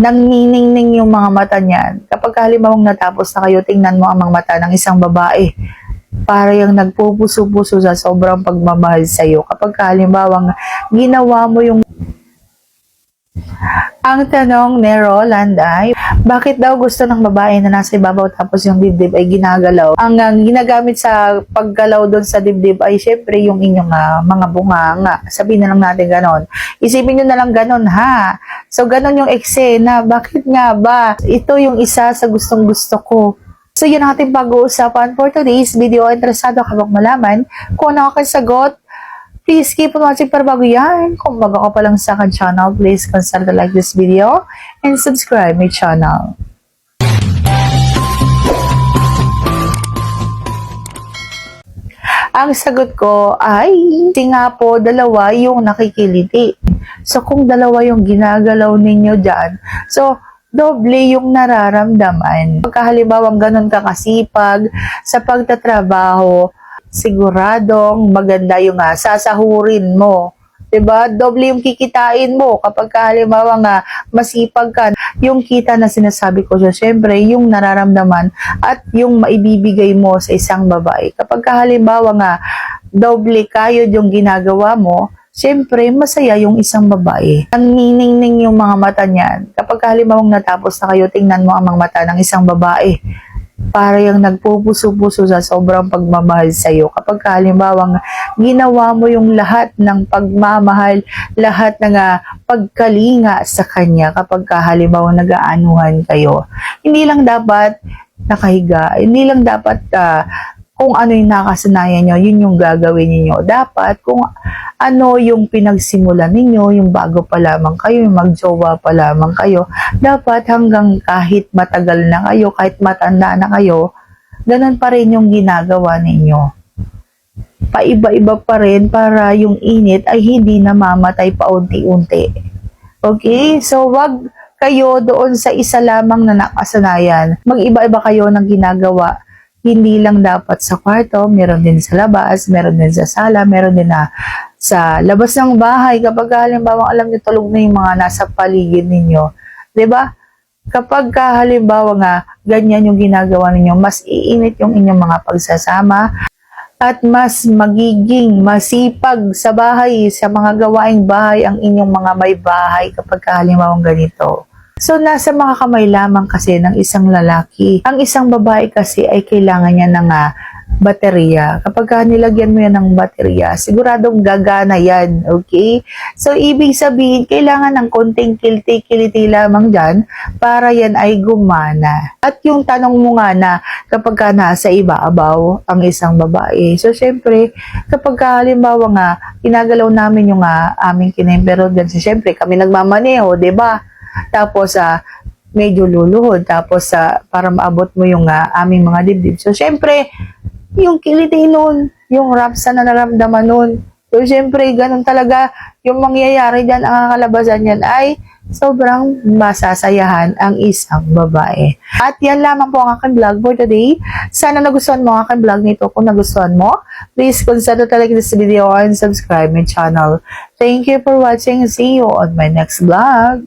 Nangniningning yung mga mata niyan. Kapag halimbawang natapos na kayo, tingnan mo ang mga mata ng isang babae. Para yung nagpupuso-puso sa sobrang pagmamahal sa'yo. Kapag halimbawang ginawa mo yung... Ang tanong ni Roland ay, bakit daw gusto ng babae na nasa ibabaw tapos yung dibdib ay ginagalaw? Ang ginagamit sa paggalaw doon sa dibdib ay syempre yung inyong mga bunganga. Sabihin na lang natin ganon. Isipin nyo na lang ganon ha. So ganon yung eksena. Bakit nga ba? Ito yung isa sa gustong gusto ko. So yun ang ating pag-uusapan for today's video. Interesado ka bang malaman kung ano aking sagot? Please keep on watching para bago yan. Kung bago ka pa lang sa akin channel, please consider to like this video and subscribe my channel. Ang sagot ko ay, nga po, dalawa yung nakikiliti. So kung dalawa yung ginagalaw ninyo dyan, so doble yung nararamdaman. Pagkahalimbawang ganun ka kasipag sa pagtatrabaho, siguradong maganda yung sasahurin mo. 'Di ba? Doble yung kikitain mo kapag halimbawa masipag ka. Yung kita na sinasabi ko siya, syempre, yung nararamdaman at yung maibibigay mo sa isang babae. Kapag halimbawa doble kayo yung ginagawa mo, syempre, masaya yung isang babae. Nangniningning yung mga mata niyan. Kapag halimbawang natapos na kayo, tingnan mo ang mga mata ng isang babae. Para yung nagpupuso-puso sa sobrang pagmamahal sa'yo. Kapag halimbawang ginawa mo yung lahat ng pagmamahal, lahat ng pagkalinga sa kanya, kapag halimbawang nag-aanuhan kayo. Hindi lang dapat nakahiga, hindi lang dapat kung ano yung nakasanayan nyo, yun yung gagawin niyo. Dapat kung ano yung pinagsimulan ninyo, yung bago pa lamang kayo, yung magjowa pa lamang kayo, dapat hanggang kahit matagal na kayo, kahit matanda na kayo, ganun pa rin yung ginagawa ninyo. Paiba-iba pa rin para yung init ay hindi namamatay paunti-unti. Okay? So, wag kayo doon sa isa lamang na nakasanayan. Mag-iba-iba kayo ng ginagawa. Hindi lang dapat sa kwarto, meron din sa labas, meron din sa sala, meron din sa labas ng bahay. Kapag halimbawa alam niyo tulog na yung mga nasa paligid ninyo. 'Di ba? Kapag halimbawa ganyan yung ginagawa ninyo, mas iinit yung inyong mga pagsasama at mas magiging masipag sa bahay, sa mga gawaing bahay ang inyong mga may bahay kapag halimbawa ganito. So, nasa mga kamay lamang kasi ng isang lalaki. Ang isang babae kasi ay kailangan niya ng baterya. Kapag nilagyan mo yan ng baterya, siguradong gagana yan. Okay? So, ibig sabihin, kailangan ng konting kiliti-kiliti lamang dyan para yan ay gumana. At yung tanong mo na kapag nasa ibabaw ang isang babae. So, syempre, kapag halimbawa ginagalaw namin yung aming kinembero dyan. So, syempre, kami nagmamaneho, 'di ba? Tapos, medyo luluhod. Tapos, para maabot mo yung aming mga dibdib. So, syempre, yung kiliti nun, yung rapsa na naramdaman nun. So, syempre, ganun talaga yung mangyayari dyan. Ang kalabasan yan ay sobrang masasayahan ang isang babae. At yan lamang po ang aking vlog for today. Sana nagustuhan mo ang aking vlog nito. Kung nagustuhan mo, please consider to like this video and subscribe my channel. Thank you for watching. See you on my next vlog.